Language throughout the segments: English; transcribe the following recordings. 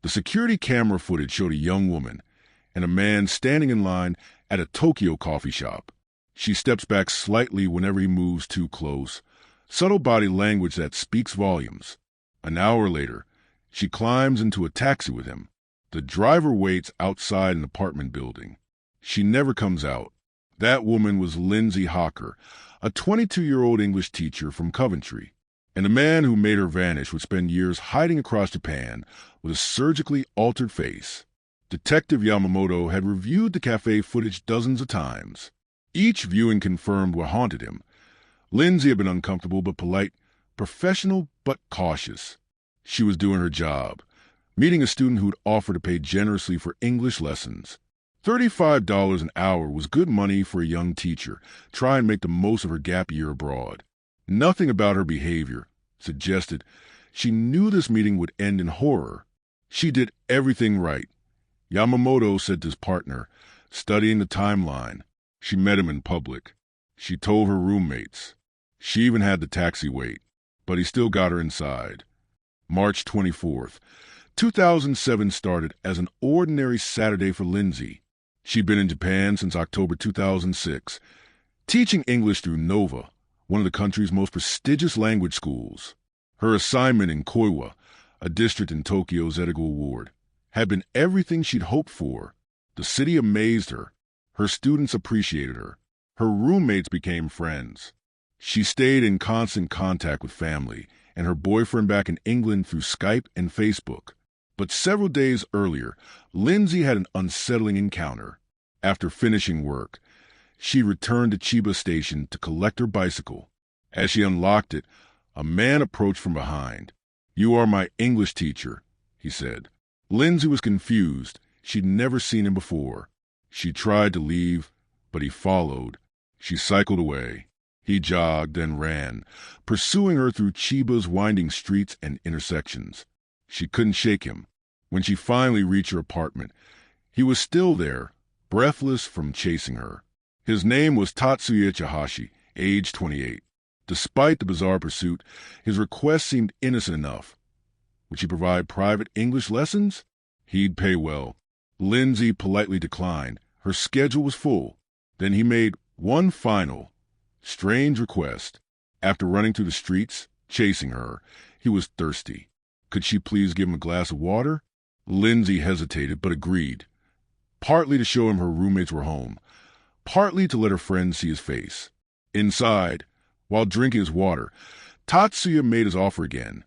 The security camera footage showed a young woman and a man standing in line at a Tokyo coffee shop. She steps back slightly whenever he moves too close, subtle body language that speaks volumes. An hour later, she climbs into a taxi with him. The driver waits outside an apartment building. She never comes out. That woman was Lindsay Hawker, a 22-year-old English teacher from Coventry. And the man who made her vanish would spend years hiding across Japan with a surgically altered face. Detective Yamamoto had reviewed the cafe footage dozens of times. Each viewing confirmed what haunted him. Lindsay had been uncomfortable but polite, professional but cautious. She was doing her job, meeting a student who'd offered to pay generously for English lessons. $35 an hour was good money for a young teacher trying to make the most of her gap year abroad. Nothing about her behavior suggested she knew this meeting would end in horror. She did everything right, Yamamoto said to his partner, studying the timeline. She met him in public. She told her roommates. She even had the taxi wait, but he still got her inside. March 24th, 2007 started as an ordinary Saturday for Lindsay. She'd been in Japan since October 2006, teaching English through Nova, one of the country's most prestigious language schools. Her assignment in Koiwa, a district in Tokyo's Edogo Ward, had been everything she'd hoped for. The city amazed her. Her students appreciated her. Her roommates became friends. She stayed in constant contact with family and her boyfriend back in England through Skype and Facebook. But several days earlier, Lindsay had an unsettling encounter. After finishing work, she returned to Chiba Station to collect her bicycle. As she unlocked it, a man approached from behind. "You are my English teacher," he said. Lindsay was confused. She'd never seen him before. She tried to leave, but he followed. She cycled away. He jogged, then ran, pursuing her through Chiba's winding streets and intersections. She couldn't shake him. When she finally reached her apartment, he was still there, breathless from chasing her. His name was Tatsuya Ichihashi, age 28. Despite the bizarre pursuit, his request seemed innocent enough. Would she provide private English lessons? He'd pay well. Lindsay politely declined. Her schedule was full. Then he made one final, strange request. After running through the streets, chasing her, he was thirsty. Could she please give him a glass of water? Lindsay hesitated, but agreed. Partly to show him her roommates were home, partly to let her friends see his face. Inside, while drinking his water, Tatsuya made his offer again.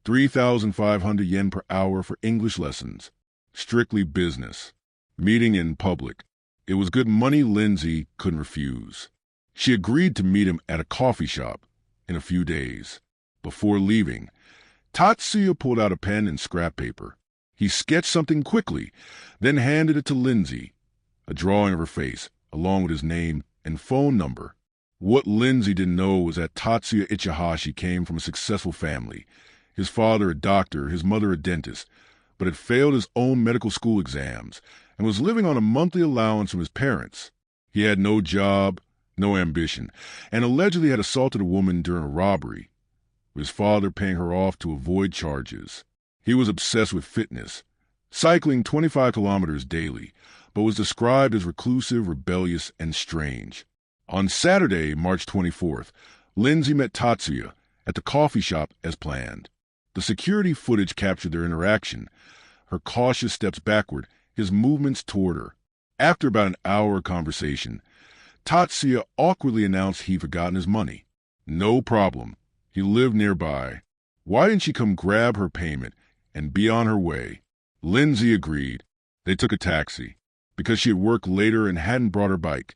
3,500 yen per hour for English lessons. Strictly business. Meeting in public. It was good money Lindsay couldn't refuse. She agreed to meet him at a coffee shop in a few days. Before leaving, Tatsuya pulled out a pen and scrap paper. He sketched something quickly, then handed it to Lindsay, a drawing of her face, along with his name and phone number. What Lindsay didn't know was that Tatsuya Ichihashi came from a successful family, his father a doctor, his mother a dentist, but had failed his own medical school exams and was living on a monthly allowance from his parents. He had no job, no ambition, and allegedly had assaulted a woman during a robbery, with his father paying her off to avoid charges. He was obsessed with fitness, cycling 25 kilometers daily, but was described as reclusive, rebellious, and strange. On Saturday, March 24th, Lindsay met Tatsuya at the coffee shop as planned. The security footage captured their interaction, her cautious steps backward, his movements toward her. After about an hour of conversation, Tatsuya awkwardly announced he'd forgotten his money. No problem. He lived nearby. Why didn't she come grab her payment and be on her way? Lindsay agreed. They took a taxi. Because she had worked later and hadn't brought her bike,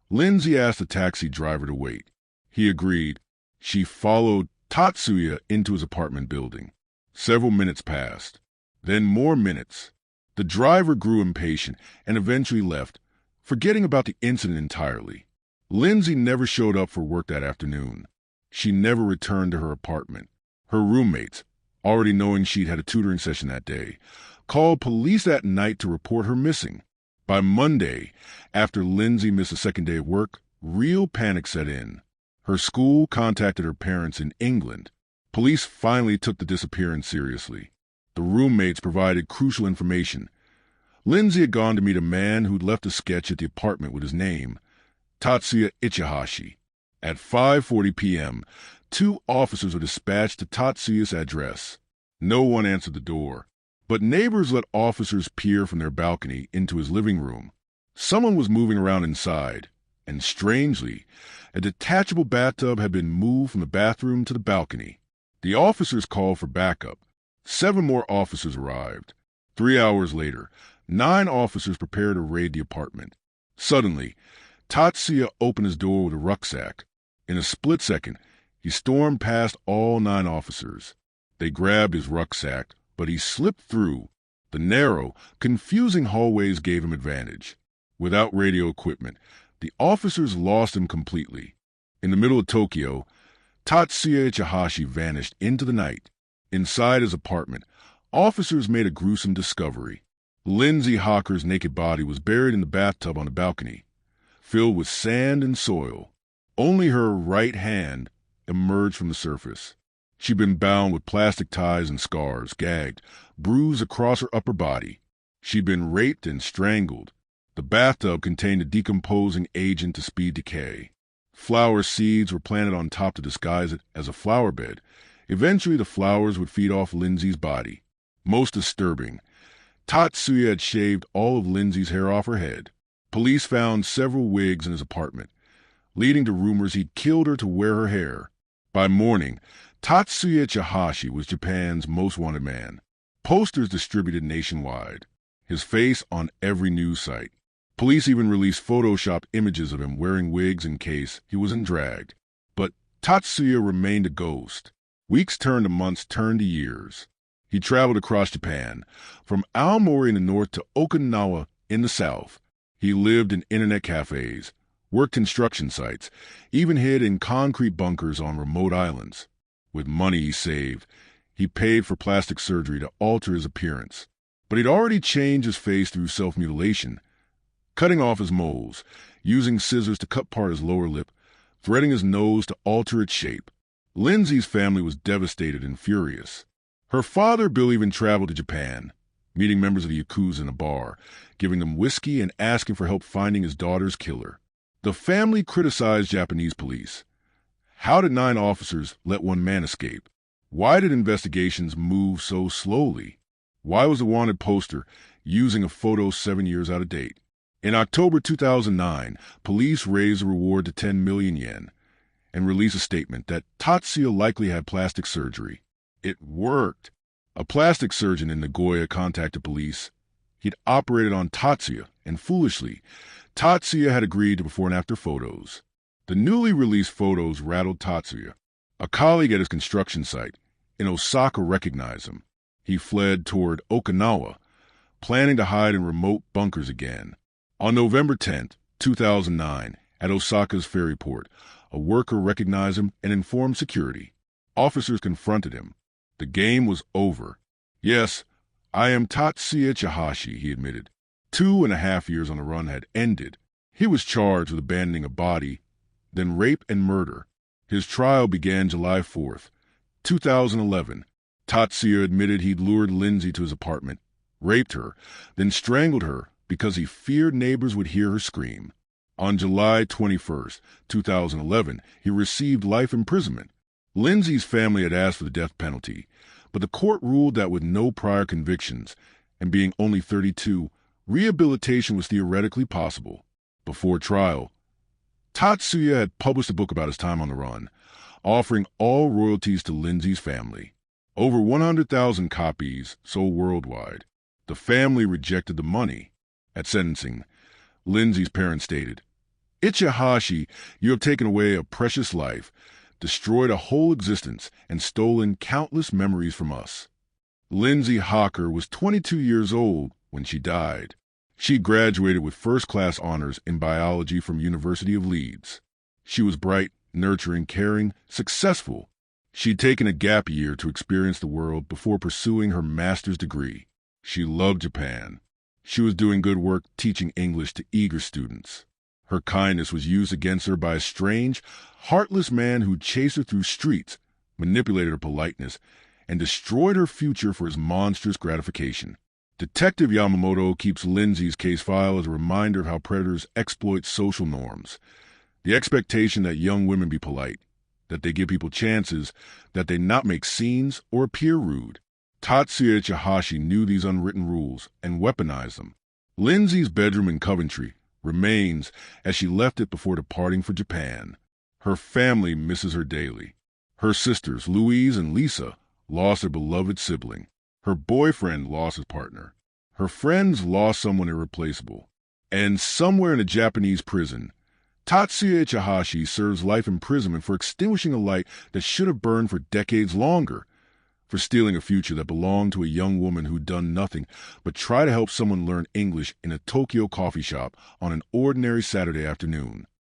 Lindsay asked the taxi driver to wait. He agreed. She followed Tatsuya into his apartment building. Several minutes passed. Then more minutes. The driver grew impatient and eventually left, forgetting about the incident entirely. Lindsay never showed up for work that afternoon. She never returned to her apartment. Her roommates, already knowing she'd had a tutoring session that day, called police that night to report her missing. By Monday, after Lindsay missed a second day of work, real panic set in. Her school contacted her parents in England. Police finally took the disappearance seriously. The roommates provided crucial information. Lindsay had gone to meet a man who'd left a sketch at the apartment with his name, Tatsuya Ichihashi. At 5:40 p.m., 2 officers were dispatched to Tatsuya's address. No one answered the door, but neighbors let officers peer from their balcony into his living room. Someone was moving around inside, and strangely, a detachable bathtub had been moved from the bathroom to the balcony. The officers called for backup. 7 more officers arrived. 3 hours later, 9 officers prepared to raid the apartment. Suddenly, Tatsuya opened his door with a rucksack. In a split second, he stormed past all 9 officers. They grabbed his rucksack, but he slipped through. The narrow, confusing hallways gave him advantage. Without radio equipment, the officers lost him completely. In the middle of Tokyo, Tatsuya Ichihashi vanished into the night. Inside his apartment, officers made a gruesome discovery. Lindsay Hawker's naked body was buried in the bathtub on the balcony, filled with sand and soil. Only her right hand emerged from the surface. She'd been bound with plastic ties and scars, gagged, bruised across her upper body. She'd been raped and strangled. The bathtub contained a decomposing agent to speed decay. Flower seeds were planted on top to disguise it as a flower bed. Eventually, the flowers would feed off Lindsay's body. Most disturbing, Tatsuya had shaved all of Lindsay's hair off her head. Police found several wigs in his apartment, leading to rumors he'd killed her to wear her hair. By morning, Tatsuya Ichihashi was Japan's most wanted man. Posters distributed nationwide. His face on every news site. Police even released photoshopped images of him wearing wigs in case he wasn't dragged. But Tatsuya remained a ghost. Weeks turned to months, turned to years. He traveled across Japan, from Aomori in the north to Okinawa in the south. He lived in internet cafes, worked construction sites, even hid in concrete bunkers on remote islands. With money he saved, he paid for plastic surgery to alter his appearance. But he'd already changed his face through self-mutilation, cutting off his moles, using scissors to cut part his lower lip, threading his nose to alter its shape. Lindsay's family was devastated and furious. Her father, Bill, even traveled to Japan, meeting members of the Yakuza in a bar, giving them whiskey and asking for help finding his daughter's killer. The family criticized Japanese police. How did 9 officers let one man escape? Why did investigations move so slowly? Why was the wanted poster using a photo 7 years out of date? In October 2009, police raised the reward to 10 million yen and released a statement that Tatsuya likely had plastic surgery. It worked. A plastic surgeon in Nagoya contacted police. He'd operated on Tatsuya, and foolishly, Tatsuya had agreed to before and after photos. The newly released photos rattled Tatsuya. A colleague at his construction site in Osaka recognized him. He fled toward Okinawa, planning to hide in remote bunkers again. On November 10, 2009, at Osaka's ferry port, a worker recognized him and informed security. Officers confronted him. The game was over. Yes, I am Tatsuya Ichihashi, he admitted. 2.5 years on the run had ended. He was charged with abandoning a body, then rape and murder. His trial began July 4th, 2011. Tatsuya admitted he'd lured Lindsay to his apartment, raped her, then strangled her because he feared neighbors would hear her scream. On July 21st, 2011, he received life imprisonment. Lindsay's family had asked for the death penalty, but the court ruled that with no prior convictions and being only 32, rehabilitation was theoretically possible. Before trial, Tatsuya had published a book about his time on the run, offering all royalties to Lindsay's family. Over 100,000 copies sold worldwide. The family rejected the money. At sentencing, Lindsay's parents stated, "Ichihashi, you have taken away a precious life, destroyed a whole existence, and stolen countless memories from us." Lindsay Hawker was 22 years old when she died. She graduated with first-class honors in biology from University of Leeds. She was bright, nurturing, caring, successful. She'd taken a gap year to experience the world before pursuing her master's degree. She loved Japan. She was doing good work teaching English to eager students. Her kindness was used against her by a strange, heartless man who chased her through streets, manipulated her politeness, and destroyed her future for his monstrous gratification. Detective Yamamoto keeps Lindsay's case file as a reminder of how predators exploit social norms. The expectation that young women be polite, that they give people chances, that they not make scenes or appear rude. Tatsuya Ichihashi knew these unwritten rules and weaponized them. Lindsay's bedroom in Coventry remains as she left it before departing for Japan. Her family misses her daily. Her sisters, Louise and Lisa, lost their beloved sibling. Her boyfriend lost his partner. Her friends lost someone irreplaceable. And somewhere in a Japanese prison, Tatsuya Ichihashi serves life imprisonment for extinguishing a light that should have burned for decades longer, for stealing a future that belonged to a young woman who'd done nothing but try to help someone learn English in a Tokyo coffee shop on an ordinary Saturday afternoon.